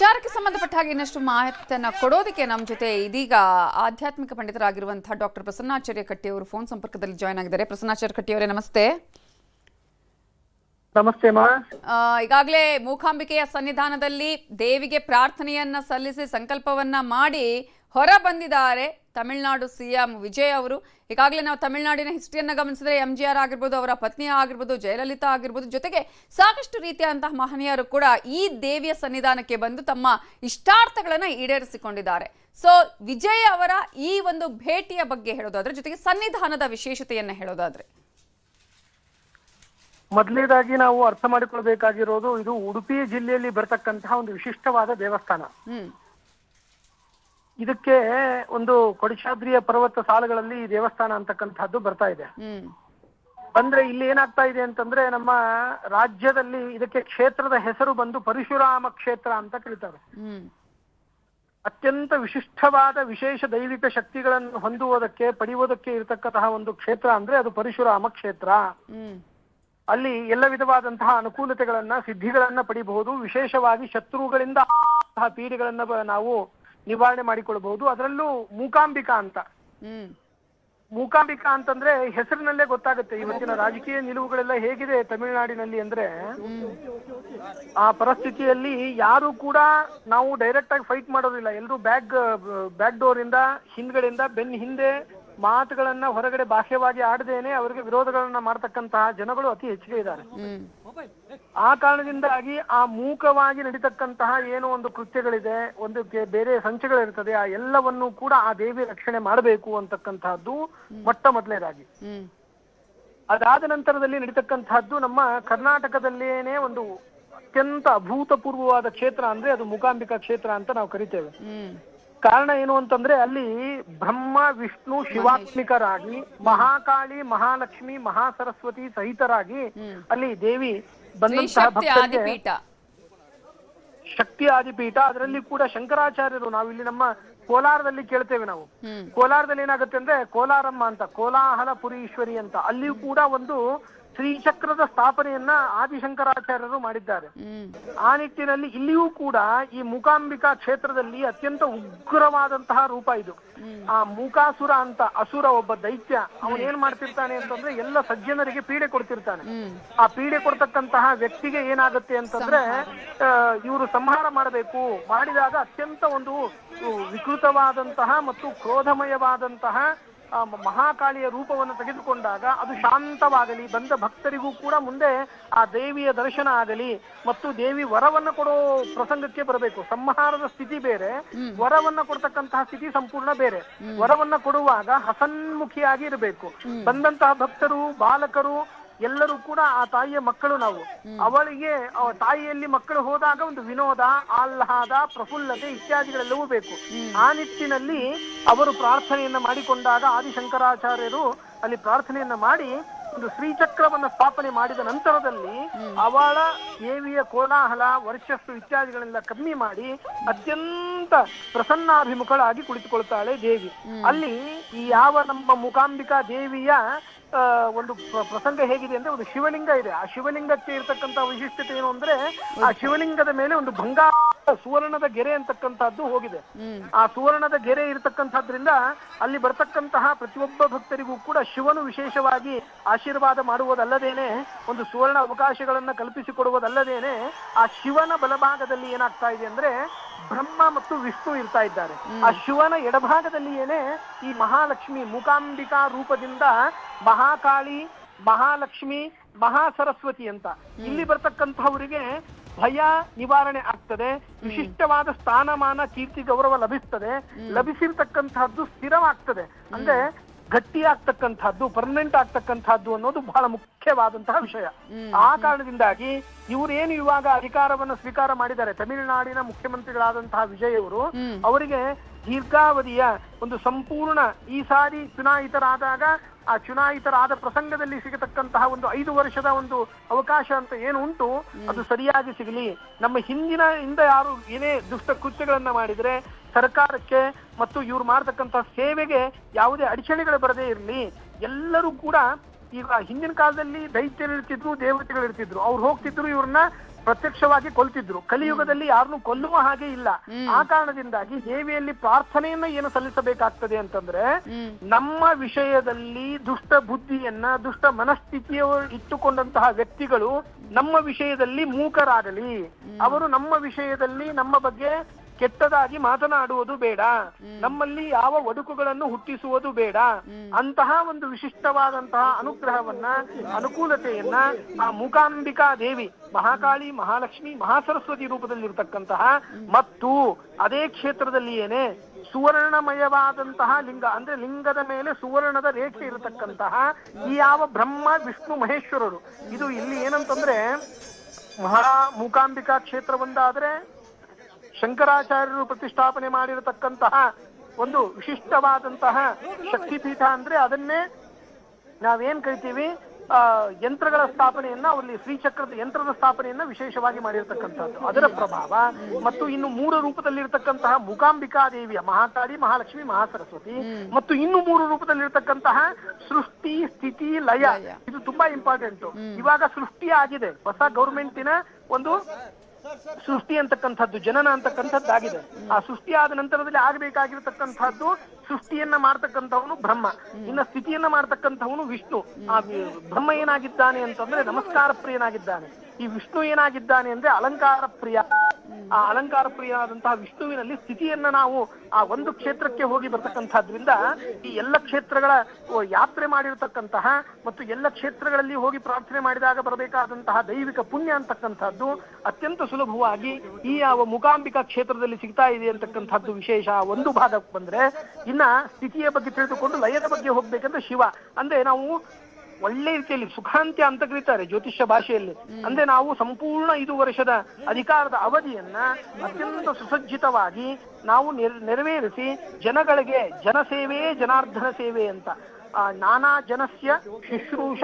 ವಿಚಾರಕ್ಕೆ ಸಂಬಂಧಪಟ್ಟ ಹಾಗೆ ಇನ್ನಷ್ಟು ಮಾಹಿತಿಯನ್ನ ಕೊಡೋದಕ್ಕೆ ನಮ್ಮ ಜೊತೆ ಇದೀಗ ಆಧ್ಯಾತ್ಮಿಕ ಪಂಡಿತರಾಗಿರುವಂತಹ ಡಾಕ್ಟರ್ ಪ್ರಸನ್ನಾಚಾರ್ಯ ಕಟ್ಟಿ ಅವರು ಫೋನ್ ಸಂಪರ್ಕದಲ್ಲಿ ಜಾಯ್ನ್ ಆಗಿದ್ದಾರೆ. ಪ್ರಸನ್ನಾಚಾರ್ಯ ಕಟ್ಟಿ ಅವರೇ ನಮಸ್ತೆ. ನಮಸ್ತೆ ಮಾ. ಈಗಾಗಲೇ ಮೂಕಾಂಬಿಕೆಯ ಸನ್ನಿಧಾನದಲ್ಲಿ ದೇವಿಗೆ ಪ್ರಾರ್ಥನೆಯನ್ನ ಸಲ್ಲಿಸಿ ಸಂಕಲ್ಪವನ್ನ ಮಾಡಿ ಹೊರ ಬಂದಿದ್ದಾರೆ ತಮಿಳುನಾಡು ಸಿಎಂ ವಿಜಯ್ ಅವರು. ಈಗಾಗಲೇ ನಾವು ತಮಿಳುನಾಡಿನ ಹಿಸ್ಟ್ರಿಯನ್ನ ಗಮನಿಸಿದ್ರೆ MGR ಆಗಿರ್ಬೋದು, ಅವರ ಪತ್ನಿ ಆಗಿರ್ಬೋದು, ಜಯಲಲಿತಾ ಆಗಿರ್ಬೋದು, ಜೊತೆಗೆ ಸಾಕಷ್ಟು ರೀತಿಯಾದಂತಹ ಮಹನೀಯರು ಕೂಡ ಈ ದೇವಿಯ ಸನ್ನಿಧಾನಕ್ಕೆ ಬಂದು ತಮ್ಮ ಇಷ್ಟಾರ್ಥಗಳನ್ನ ಈಡೇರಿಸಿಕೊಂಡಿದ್ದಾರೆ. ಸೊ ವಿಜಯ್ ಅವರ ಈ ಒಂದು ಭೇಟಿಯ ಬಗ್ಗೆ ಹೇಳೋದಾದ್ರೆ, ಜೊತೆಗೆ ಸನ್ನಿಧಾನದ ವಿಶೇಷತೆಯನ್ನ ಹೇಳೋದಾದ್ರೆ, ಮೊದಲನೇದಾಗಿ ನಾವು ಅರ್ಥ ಮಾಡಿಕೊಳ್ಬೇಕಾಗಿರೋದು, ಇದು ಉಡುಪಿ ಜಿಲ್ಲೆಯಲ್ಲಿ ಬರತಕ್ಕಂತಹ ಒಂದು ವಿಶಿಷ್ಟವಾದ ದೇವಸ್ಥಾನ. ಇದಕ್ಕೆ ಒಂದು ಕೊಡಚಾದ್ರಿಯ ಪರ್ವತ ಸಾಲುಗಳಲ್ಲಿ ಈ ದೇವಸ್ಥಾನ ಅಂತಕ್ಕಂಥದ್ದು ಬರ್ತಾ ಇದೆ. ಅಂದ್ರೆ ಇಲ್ಲಿ ಏನಾಗ್ತಾ ಇದೆ ಅಂತಂದ್ರೆ, ನಮ್ಮ ರಾಜ್ಯದಲ್ಲಿ ಇದಕ್ಕೆ ಕ್ಷೇತ್ರದ ಹೆಸರು ಬಂದು ಪರಶುರಾಮ ಕ್ಷೇತ್ರ ಅಂತ ಕರೀತಾರೆ. ಅತ್ಯಂತ ವಿಶಿಷ್ಟವಾದ ವಿಶೇಷ ದೈವಿಕ ಶಕ್ತಿಗಳನ್ನು ಹೊಂದುವುದಕ್ಕೆ ಪಡೆಯುವುದಕ್ಕೆ ಇರತಕ್ಕಂತಹ ಒಂದು ಕ್ಷೇತ್ರ ಅಂದ್ರೆ ಅದು ಪರಶುರಾಮ ಕ್ಷೇತ್ರ. ಅಲ್ಲಿ ಎಲ್ಲ ವಿಧವಾದಂತಹ ಅನುಕೂಲತೆಗಳನ್ನ, ಸಿದ್ಧಿಗಳನ್ನ ಪಡಿಬಹುದು. ವಿಶೇಷವಾಗಿ ಶತ್ರುಗಳಿಂದ ಪೀಡೆಗಳನ್ನ ನಾವು ನಿವಾರಣೆ ಮಾಡಿಕೊಳ್ಳಬಹುದು. ಅದರಲ್ಲೂ ಮೂಕಾಂಬಿಕಾ ಅಂತ, ಮೂಕಾಂಬಿಕಾ ಅಂತಂದ್ರೆ ಹೆಸರಿನಲ್ಲೇ ಗೊತ್ತಾಗುತ್ತೆ ಇವತ್ತಿನ ರಾಜಕೀಯ ನಿಲುವುಗಳೆಲ್ಲ ಹೇಗಿದೆ ತಮಿಳುನಾಡಿನಲ್ಲಿ. ಅಂದ್ರೆ ಆ ಪರಿಸ್ಥಿತಿಯಲ್ಲಿ ಯಾರು ಕೂಡ ನಾವು ಡೈರೆಕ್ಟ್ ಆಗಿ ಫೈಟ್ ಮಾಡೋದಿಲ್ಲ. ಎಲ್ಲರೂ ಬ್ಯಾಕ್ ಡೋರ್ ಇಂದ, ಹಿಂದ್ಗಡೆಯಿಂದ, ಬೆನ್ನ ಹಿಂದೆ ಮಾತುಗಳನ್ನ ಹೊರಗಡೆ ಬಾಹ್ಯವಾಗಿ ಆಡದೇನೆ ಅವರಿಗೆ ವಿರೋಧಗಳನ್ನ ಮಾಡ್ತಕ್ಕಂತಹ ಜನಗಳು ಅತಿ ಹೆಚ್ಚಿಗೆ ಇದ್ದಾರೆ. ಆ ಕಾರಣದಿಂದಾಗಿ ಆ ಮೂಕವಾಗಿ ನಡೀತಕ್ಕಂತಹ ಏನೋ ಒಂದು ಕೃತ್ಯಗಳಿದೆ, ಒಂದು ಬೇರೆ ಸಂಚೆಗಳಿರ್ತದೆ, ಆ ಎಲ್ಲವನ್ನೂ ಕೂಡ ಆ ದೇವಿ ರಕ್ಷಣೆ ಮಾಡಬೇಕು ಅಂತಕ್ಕಂತಹದ್ದು ಮೊಟ್ಟ ಮೊದಲನೇದಾಗಿ. ಅದಾದ ನಂತರದಲ್ಲಿ ನಡೀತಕ್ಕಂತಹದ್ದು ನಮ್ಮ ಕರ್ನಾಟಕದಲ್ಲೇನೆ ಒಂದು ಅತ್ಯಂತ ಅಭೂತಪೂರ್ವವಾದ ಕ್ಷೇತ್ರ ಅಂದ್ರೆ ಅದು ಮೂಕಾಂಬಿಕಾ ಕ್ಷೇತ್ರ ಅಂತ ನಾವು ಕರಿತೇವೆ. ಕಾರಣ ಏನು ಅಂತಂದ್ರೆ, ಅಲ್ಲಿ ಬ್ರಹ್ಮ ವಿಷ್ಣು ಶಿವಾತ್ಮಿಕರಾಗಿ, ಮಹಾಕಾಳಿ ಮಹಾಲಕ್ಷ್ಮಿ ಮಹಾಸರಸ್ವತಿ ಸಹಿತರಾಗಿ ಅಲ್ಲಿ ದೇವಿ ಬಂದಂತಹ ಭಕ್ತರಿಗೆ ಶಕ್ತಿ ಆದಿಪೀಠ. ಅದರಲ್ಲಿ ಕೂಡ ಶಂಕರಾಚಾರ್ಯರು, ನಾವಿಲ್ಲಿ ನಮ್ಮ ಕೋಲಾರದಲ್ಲಿ ಕೇಳ್ತೇವೆ ನಾವು. ಕೋಲಾರದಲ್ಲಿ ಏನಾಗುತ್ತೆ ಅಂದ್ರೆ ಕೋಲಾರಮ್ಮ ಅಂತ, ಕೋಲಾಹಲ ಪುರೀಶ್ವರಿ ಅಂತ, ಅಲ್ಲಿಯೂ ಕೂಡ ಒಂದು ಶ್ರೀಚಕ್ರದ ಸ್ಥಾಪನೆಯನ್ನ ಆದಿಶಂಕರಾಚಾರ್ಯರು ಮಾಡಿದ್ದಾರೆ. ಆ ನಿಟ್ಟಿನಲ್ಲಿ ಇಲ್ಲಿಯೂ ಕೂಡ ಈ ಮೂಕಾಂಬಿಕಾ ಕ್ಷೇತ್ರದಲ್ಲಿ ಅತ್ಯಂತ ಉಗ್ರವಾದಂತಹ ರೂಪ ಇದು. ಆ ಮೂಕಾಸುರ ಅಂತ ಅಸುರ, ಒಬ್ಬ ದೈತ್ಯ, ಅವನ್ ಏನ್ ಮಾಡ್ತಿರ್ತಾನೆ ಅಂತಂದ್ರೆ ಎಲ್ಲ ಸಜ್ಜನರಿಗೆ ಪೀಡೆ ಕೊಡ್ತಿರ್ತಾನೆ. ಆ ಪೀಡೆ ಕೊಡ್ತಕ್ಕಂತಹ ವ್ಯಕ್ತಿಗೆ ಏನಾಗುತ್ತೆ ಅಂತಂದ್ರೆ ಇವರು ಸಂಹಾರ ಮಾಡಬೇಕು. ಮಾಡಿದಾಗ ಅತ್ಯಂತ ಒಂದು ವಿಕೃತವಾದಂತಹ ಮತ್ತು ಕ್ರೋಧಮಯವಾದಂತಹ ಮಹಾಕಾಳಿಯ ರೂಪವನ್ನು ತೆಗೆದುಕೊಂಡಾಗ ಅದು ಶಾಂತವಾಗಲಿ, ಬಂದ ಭಕ್ತರಿಗೂ ಕೂಡ ಮುಂದೆ ಆ ದೇವಿಯ ದರ್ಶನ ಆಗಲಿ, ಮತ್ತು ದೇವಿ ವರವನ್ನ ಕೊಡೋ ಪ್ರಸಂಗಕ್ಕೆ ಬರಬೇಕು. ಸಂಹಾರದ ಸ್ಥಿತಿ ಬೇರೆ, ವರವನ್ನ ಕೊಡ್ತಕ್ಕಂತಹ ಸ್ಥಿತಿ ಸಂಪೂರ್ಣ ಬೇರೆ. ವರವನ್ನ ಕೊಡುವಾಗ ಹಸನ್ಮುಖಿಯಾಗಿ ಇರಬೇಕು. ಬಂದಂತಹ ಭಕ್ತರು, ಬಾಲಕರು ಎಲ್ಲರೂ ಕೂಡ ಆ ತಾಯಿಯ ಮಕ್ಕಳು. ನಾವು ಅವಳಿಗೆ ತಾಯಿಯಲ್ಲಿ ಮಕ್ಕಳು ಹೋದಾಗ ಒಂದು ವಿನೋದ, ಆಹ್ಲಾದ, ಪ್ರಫುಲ್ಲತೆ ಇತ್ಯಾದಿಗಳೆಲ್ಲವೂ ಬೇಕು. ಆ ನಿಟ್ಟಿನಲ್ಲಿ ಅವರು ಪ್ರಾರ್ಥನೆಯನ್ನ ಮಾಡಿಕೊಂಡಾಗ ಆದಿಶಂಕರಾಚಾರ್ಯರು ಅಲ್ಲಿ ಪ್ರಾರ್ಥನೆಯನ್ನ ಮಾಡಿ ಒಂದು ಶ್ರೀಚಕ್ರವನ್ನ ಸ್ಥಾಪನೆ ಮಾಡಿದ ನಂತರದಲ್ಲಿ ಅವಳ ದೇವಿಯ ಕೋಲಾಹಲ, ವರ್ಚಸ್ಸು ಇತ್ಯಾದಿಗಳೆಲ್ಲ ಕಮ್ಮಿ ಮಾಡಿ ಅತ್ಯಂತ ಪ್ರಸನ್ನಾಭಿಮುಖಳಾಗಿ ಕುಳಿತುಕೊಳ್ತಾಳೆ ದೇವಿ. ಅಲ್ಲಿ ಈ ಯಾವ ನಮ್ಮ ಮೂಕಾಂಬಿಕಾ ದೇವಿಯ ಒಂದು ಪ್ರಸಂಗ ಹೇಗಿದೆ ಅಂದ್ರೆ, ಒಂದು ಶಿವಲಿಂಗ ಇದೆ. ಆ ಶಿವಲಿಂಗಕ್ಕೆ ಇರತಕ್ಕಂತ ವಿಶಿಷ್ಟತೆ ಏನು ಅಂದ್ರೆ, ಆ ಶಿವಲಿಂಗದ ಮೇಲೆ ಒಂದು ಬಂಗಾರ ಸುವರ್ಣದ ಗೆರೆ ಅಂತಕ್ಕಂಥದ್ದು ಹೋಗಿದೆ. ಆ ಸುವರ್ಣದ ಗೆರೆ ಇರತಕ್ಕಂಥದ್ರಿಂದ ಅಲ್ಲಿ ಬರ್ತಕ್ಕಂತಹ ಪ್ರತಿಯೊಬ್ಬ ಭಕ್ತರಿಗೂ ಕೂಡ ಶಿವನು ವಿಶೇಷವಾಗಿ ಆಶೀರ್ವಾದ ಮಾಡುವುದಲ್ಲದೇನೆ, ಒಂದು ಸುವರ್ಣ ಅವಕಾಶಗಳನ್ನ ಕಲ್ಪಿಸಿಕೊಡುವುದಲ್ಲದೇನೆ, ಆ ಶಿವನ ಬಲಭಾಗದಲ್ಲಿ ಏನಾಗ್ತಾ ಇದೆ ಅಂದ್ರೆ ಬ್ರಹ್ಮ ಮತ್ತು ವಿಷ್ಣು ಇರ್ತಾ ಇದ್ದಾರೆ. ಆ ಶಿವನ ಎಡಭಾಗದಲ್ಲಿ ಏನೇ ಈ ಮಹಾಲಕ್ಷ್ಮಿ ಮೂಕಾಂಬಿಕಾ ರೂಪದಿಂದ ಮಹಾಕಾಳಿ, ಮಹಾಲಕ್ಷ್ಮಿ, ಮಹಾಸರಸ್ವತಿ ಅಂತ ಇಲ್ಲಿ ಬರ್ತಕ್ಕಂಥವರಿಗೆ ಭಯ ನಿವಾರಣೆ ಆಗ್ತದೆ. ವಿಶಿಷ್ಟವಾದ ಸ್ಥಾನಮಾನ, ಕೀರ್ತಿ, ಗೌರವ ಲಭಿಸ್ತದೆ. ಲಭಿಸಿರ್ತಕ್ಕಂತಹದ್ದು ಸ್ಥಿರವಾಗ್ತದೆ, ಅಂದ್ರೆ ಗಟ್ಟಿ ಆಗ್ತಕ್ಕಂಥದ್ದು, ಪರ್ಮನೆಂಟ್ ಆಗ್ತಕ್ಕಂಥದ್ದು ಅನ್ನೋದು ಬಹಳ ಮುಖ್ಯವಾದಂತಹ ವಿಷಯ. ಆ ಕಾರಣದಿಂದಾಗಿ ಇವರೇನು ಇವಾಗ ಅಧಿಕಾರವನ್ನು ಸ್ವೀಕಾರ ಮಾಡಿದ್ದಾರೆ, ತಮಿಳುನಾಡಿನ ಮುಖ್ಯಮಂತ್ರಿಗಳಾದಂತಹ ವಿಜಯ್ ಅವರು, ಅವರಿಗೆ ದೀರ್ಘಾವಧಿಯ ಒಂದು ಸಂಪೂರ್ಣ, ಈ ಸಾರಿ ಚುನಾಯಿತರಾದಾಗ ಆ ಚುನಾಯಿತರಾದ ಪ್ರಸಂಗದಲ್ಲಿ ಸಿಗತಕ್ಕಂತಹ ಒಂದು 5 ವರ್ಷದ ಒಂದು ಅವಕಾಶ ಅಂತ ಏನು ಉಂಟು, ಅದು ಸರಿಯಾಗಿ ಸಿಗಲಿ. ನಮ್ಮ ಹಿಂದಿನ ಯಾರು ಏನೇ ದುಷ್ಟ ಕೃತ್ಯಗಳನ್ನ ಮಾಡಿದ್ರೆ ಸರ್ಕಾರಕ್ಕೆ ಮತ್ತು ಇವ್ರು ಮಾಡತಕ್ಕಂತಹ ಸೇವೆಗೆ ಯಾವುದೇ ಅಡಚಣೆಗಳು ಬರದೇ ಇರಲಿ. ಎಲ್ಲರೂ ಕೂಡ ಈಗ ಹಿಂದಿನ ಕಾಲದಲ್ಲಿ ದೈತ್ಯರಿರ್ತಿದ್ರು, ದೇವತೆಗಳಿರ್ತಿದ್ರು, ಅವ್ರು ಹೋಗ್ತಿದ್ರು, ಇವ್ರನ್ನ ಪ್ರತ್ಯಕ್ಷವಾಗಿ ಕೊಲ್ತಿದ್ರು. ಕಲಿಯುಗದಲ್ಲಿ ಯಾರನ್ನು ಕೊಲ್ಲುವ ಹಾಗೆ ಇಲ್ಲ. ಆ ಕಾರಣದಿಂದಾಗಿ ದೇವಿಯಲ್ಲಿ ಪ್ರಾರ್ಥನೆಯನ್ನ ಏನು ಸಲ್ಲಿಸಬೇಕಾಗ್ತದೆ ಅಂತಂದ್ರೆ, ನಮ್ಮ ವಿಷಯದಲ್ಲಿ ದುಷ್ಟ ಬುದ್ಧಿಯನ್ನ, ದುಷ್ಟ ಮನಸ್ಥಿತಿಯ ಇಟ್ಟುಕೊಂಡಂತಹ ವ್ಯಕ್ತಿಗಳು ನಮ್ಮ ವಿಷಯದಲ್ಲಿ ಮೂಕರಾಗಲಿ, ಅವರು ನಮ್ಮ ವಿಷಯದಲ್ಲಿ ನಮ್ಮ ಬಗ್ಗೆ ಕೆಟ್ಟದಾಗಿ ಮಾತನಾಡುವುದು ಬೇಡ, ನಮ್ಮಲ್ಲಿ ಯಾವ ಒಡುಕುಗಳನ್ನು ಹುಟ್ಟಿಸುವುದು ಬೇಡ. ಅಂತಹ ಒಂದು ವಿಶಿಷ್ಟವಾದಂತಹ ಅನುಗ್ರಹವನ್ನ, ಅನುಕೂಲತೆಯನ್ನ ಆ ಮೂಕಾಂಬಿಕಾ ದೇವಿ, ಮಹಾಕಾಳಿ, ಮಹಾಲಕ್ಷ್ಮಿ, ಮಹಾಸರಸ್ವತಿ ರೂಪದಲ್ಲಿರ್ತಕ್ಕಂತಹ ಮತ್ತು ಅದೇ ಕ್ಷೇತ್ರದಲ್ಲಿಯೇನೆ ಸುವರ್ಣಮಯವಾದಂತಹ ಲಿಂಗ, ಅಂದ್ರೆ ಲಿಂಗದ ಮೇಲೆ ಸುವರ್ಣದ ರೇಖೆ ಇರತಕ್ಕಂತಹ ಈ ಯಾವ ಬ್ರಹ್ಮ ವಿಷ್ಣು ಮಹೇಶ್ವರರು, ಇದು ಇಲ್ಲಿ ಏನಂತಂದ್ರೆ ಮೂಕಾಂಬಿಕಾ ಕ್ಷೇತ್ರ ಒಂದಾದ್ರೆ ಶಂಕರಾಚಾರ್ಯರು ಪ್ರತಿಷ್ಠಾಪನೆ ಮಾಡಿರತಕ್ಕಂತಹ ಒಂದು ವಿಶಿಷ್ಟವಾದಂತಹ ಶಕ್ತಿಪೀಠ, ಅಂದ್ರೆ ಅದನ್ನೇ ನಾವೇನ್ ಕರಿತೀವಿ ಯಂತ್ರಗಳ ಸ್ಥಾಪನೆಯನ್ನ, ಅವರಲ್ಲಿ ಶ್ರೀಚಕ್ರದ ಯಂತ್ರದ ಸ್ಥಾಪನೆಯನ್ನ ವಿಶೇಷವಾಗಿ ಮಾಡಿರ್ತಕ್ಕಂಥದ್ದು, ಅದರ ಪ್ರಭಾವ. ಮತ್ತು ಇನ್ನು 3 ರೂಪದಲ್ಲಿರ್ತಕ್ಕಂತಹ ಮೂಕಾಂಬಿಕಾ ದೇವಿಯ, ಮಹಾಕಾಳಿ, ಮಹಾಲಕ್ಷ್ಮಿ, ಮಹಾಸರಸ್ವತಿ, ಮತ್ತು ಇನ್ನು 3 ರೂಪದಲ್ಲಿರ್ತಕ್ಕಂತಹ ಸೃಷ್ಟಿ, ಸ್ಥಿತಿ, ಲಯ. ಇದು ತುಂಬಾ ಇಂಪಾರ್ಟೆಂಟ್. ಇವಾಗ ಸೃಷ್ಟಿ ಆಗಿದೆ, ಹೊಸ ಗೌರ್ಮೆಂಟಿನ ಒಂದು ಸೃಷ್ಟಿ ಅಂತಕ್ಕಂಥದ್ದು, ಜನನ ಅಂತಕ್ಕಂಥದ್ದಾಗಿದೆ. ಆ ಸೃಷ್ಟಿ ಆದ ನಂತರದಲ್ಲಿ ಆಗಬೇಕಾಗಿರತಕ್ಕಂಥದ್ದು, ಸೃಷ್ಟಿಯನ್ನ ಮಾಡ್ತಕ್ಕಂಥವನು ಬ್ರಹ್ಮ, ಇನ್ನ ಸ್ಥಿತಿಯನ್ನ ಮಾಡ್ತಕ್ಕಂಥವನು ವಿಷ್ಣು. ಆ ಬ್ರಹ್ಮ ಏನಾಗಿದ್ದಾನೆ ಅಂತಂದ್ರೆ ನಮಸ್ಕಾರ ಪ್ರಿಯನಾಗಿದ್ದಾನೆ. ಈ ವಿಷ್ಣು ಏನಾಗಿದ್ದಾನೆ ಅಂದ್ರೆ ಅಲಂಕಾರ ಪ್ರಿಯ. ಆ ಅಲಂಕಾರ ಪ್ರಿಯನಾದಂತಹ ವಿಷ್ಣುವಿನಲ್ಲಿ ಸ್ಥಿತಿಯನ್ನ ನಾವು ಆ ಒಂದು ಕ್ಷೇತ್ರಕ್ಕೆ ಹೋಗಿ ಬರ್ತಕ್ಕಂಥದ್ರಿಂದ ಈ ಎಲ್ಲ ಕ್ಷೇತ್ರಗಳ ಯಾತ್ರೆ ಮಾಡಿರತಕ್ಕಂತಹ ಮತ್ತು ಎಲ್ಲ ಕ್ಷೇತ್ರಗಳಲ್ಲಿ ಹೋಗಿ ಪ್ರಾರ್ಥನೆ ಮಾಡಿದಾಗ ಬರಬೇಕಾದಂತಹ ದೈವಿಕ ಪುಣ್ಯ ಅಂತಕ್ಕಂಥದ್ದು ಅತ್ಯಂತ ಸುಲಭವಾಗಿ ಈ ಯಾವ ಮೂಕಾಂಬಿಕಾ ಕ್ಷೇತ್ರದಲ್ಲಿ ಸಿಗ್ತಾ ಇದೆ ಅಂತಕ್ಕಂಥದ್ದು ವಿಶೇಷ. ಒಂದು ಭಾಗಕ್ಕೆ ಬಂದ್ರೆ ಇನ್ನ ಸ್ಥಿತಿಯ ಬಗ್ಗೆ ತಿಳಿದುಕೊಂಡು ಲಯದ ಬಗ್ಗೆ ಹೋಗ್ಬೇಕಂದ್ರೆ ಶಿವ, ಅಂದ್ರೆ ನಾವು ಒಳ್ಳೆ ರೀತಿಯಲ್ಲಿ ಸುಖಾಂತ್ಯ ಅಂತ ಕರೀತಾರೆ ಜ್ಯೋತಿಷ್ಯ ಭಾಷೆಯಲ್ಲಿ. ಅಂದ್ರೆ ನಾವು ಸಂಪೂರ್ಣ 5 ವರ್ಷದ ಅಧಿಕಾರದ ಅವಧಿಯನ್ನ ಅತ್ಯಂತ ಸುಸಜ್ಜಿತವಾಗಿ ನಾವು ನೆರವೇರಿಸಿ ಜನಗಳಿಗೆ ಜನಸೇವೆ ಜನಾರ್ದನ ಸೇವೆ ಅಂತ, ನಾನಾ ಜನಸ್ಯ ಶುಶ್ರೂಷ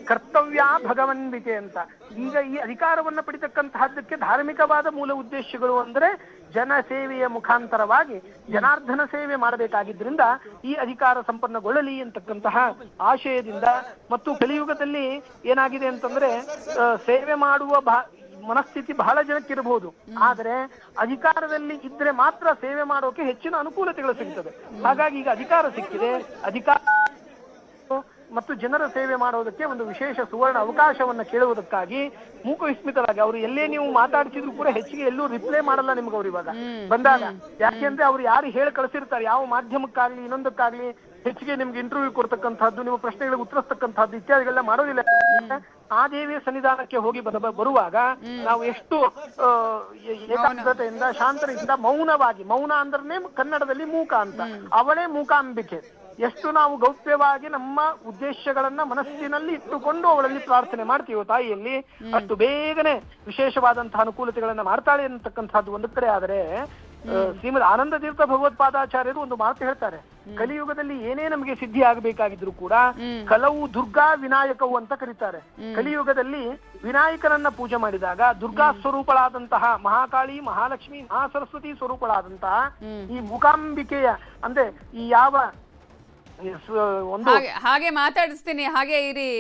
ಕರ್ತವ್ಯ ಭಗವನ್ವಿತೆ ಅಂತ. ಈಗ ಈ ಅಧಿಕಾರವನ್ನ ಪಡಿತಕ್ಕಂತಹದ್ದಕ್ಕೆ ಧಾರ್ಮಿಕವಾದ ಮೂಲ ಉದ್ದೇಶಗಳು ಅಂದ್ರೆ ಜನ ಸೇವೆಯ ಮುಖಾಂತರವಾಗಿ ಜನಾರ್ದನ ಸೇವೆ ಮಾಡಬೇಕಾಗಿದ್ರಿಂದ ಈ ಅಧಿಕಾರ ಸಂಪನ್ನಗೊಳ್ಳಲಿ ಅಂತಕ್ಕಂತಹ ಆಶಯದಿಂದ. ಮತ್ತು ಕಲಿಯುಗದಲ್ಲಿ ಏನಾಗಿದೆ ಅಂತಂದ್ರೆ ಸೇವೆ ಮಾಡುವ ಮನಸ್ಥಿತಿ ಬಹಳ ಜನಕ್ಕಿರಬಹುದು, ಆದ್ರೆ ಅಧಿಕಾರದಲ್ಲಿ ಇದ್ರೆ ಮಾತ್ರ ಸೇವೆ ಮಾಡೋಕೆ ಹೆಚ್ಚಿನ ಅನುಕೂಲತೆಗಳು ಸಿಗ್ತದೆ. ಹಾಗಾಗಿ ಈಗ ಅಧಿಕಾರ ಸಿಕ್ಕಿದೆ, ಅಧಿಕಾರ ಮತ್ತು ಜನರ ಸೇವೆ ಮಾಡೋದಕ್ಕೆ ಒಂದು ವಿಶೇಷ ಸುವರ್ಣ ಅವಕಾಶವನ್ನ ಕೇಳುವುದಕ್ಕಾಗಿ ಮೂಕ ವಿಸ್ಮಿತರಾಗಿ ಅವರು ಎಲ್ಲೇ ನೀವು ಮಾತಾಡ್ತಿದ್ರು ಕೂಡ ಹೆಚ್ಚಿಗೆ ಎಲ್ಲೂ ರಿಪ್ಲೈ ಮಾಡಲ್ಲ ನಿಮ್ಗೆ ಅವ್ರು ಇವಾಗ ಬಂದಾಗ. ಯಾಕೆಂದ್ರೆ ಅವ್ರು ಯಾರು ಹೇಳಿ ಕಳಿಸಿರ್ತಾರೆ, ಯಾವ ಮಾಧ್ಯಮಕ್ಕಾಗ್ಲಿ ಇನ್ನೊಂದಕ್ಕಾಗ್ಲಿ ಹೆಚ್ಚಿಗೆ ನಿಮ್ಗೆ ಇಂಟರ್ವ್ಯೂ ಕೊಡ್ತಕ್ಕಂಥದ್ದು, ನಿಮ್ಮ ಪ್ರಶ್ನೆಗಳಿಗೆ ಉತ್ತರಿಸ್ತಕ್ಕಂಥದ್ದು ಇತ್ಯಾದಿಗಳನ್ನ ಮಾಡೋದಿಲ್ಲ. ಆ ದೇವಿಯ ಸನ್ನಿಧಾನಕ್ಕೆ ಹೋಗಿ ಬರುವಾಗ ನಾವು ಎಷ್ಟು ಏಕಾಗ್ರತೆಯಿಂದ ಶಾಂತರಿಂದ ಮೌನವಾಗಿ, ಮೌನ ಅಂದ್ರೆ ಕನ್ನಡದಲ್ಲಿ ಮೂಕ ಅಂತ, ಅವಳೇ ಮೂಕಾಂಬಿಕೆ, ಎಷ್ಟು ನಾವು ಗೌಪ್ಯವಾಗಿ ನಮ್ಮ ಉದ್ದೇಶಗಳನ್ನ ಮನಸ್ಸಿನಲ್ಲಿ ಇಟ್ಟುಕೊಂಡು ಅವಳಲ್ಲಿ ಪ್ರಾರ್ಥನೆ ಮಾಡ್ತೀವೋ ತಾಯಿಯಲ್ಲಿ, ಅಷ್ಟು ಬೇಗನೆ ವಿಶೇಷವಾದಂತಹ ಅನುಕೂಲತೆಗಳನ್ನ ಮಾಡ್ತಾಳೆ ಅಂತಕ್ಕಂಥದ್ದು ಒಂದು ಕಡೆ. ಆದರೆ ಶ್ರೀಮದ್ ಆನಂದ ತೀರ್ಥ ಭಗವತ್ಪಾದಾಚಾರ್ಯರು ಒಂದು ಮಾತು ಹೇಳ್ತಾರೆ, ಕಲಿಯುಗದಲ್ಲಿ ಏನೇ ನಮಗೆ ಸಿದ್ಧಿ ಆಗಬೇಕಾಗಿದ್ರು ಕೂಡ ಕಲವು ದುರ್ಗಾ ವಿನಾಯಕವು ಅಂತ ಕರೀತಾರೆ. ಕಲಿಯುಗದಲ್ಲಿ ವಿನಾಯಕನನ್ನ ಪೂಜೆ ಮಾಡಿದಾಗ ದುರ್ಗಾ ಸ್ವರೂಪಳಾದಂತಹ ಮಹಾಕಾಳಿ, ಮಹಾಲಕ್ಷ್ಮಿ, ಮಹಾಸರಸ್ವತಿ ಸ್ವರೂಪಳಾದಂತಹ ಈ ಮೂಕಾಂಬಿಕೆಯ ಅಂದ್ರೆ ಈ ಯಾವ ಹಾಗೆ ಮಾತಾಡಿಸ್ತೀನಿ, ಹಾಗೆ ಇರಿ.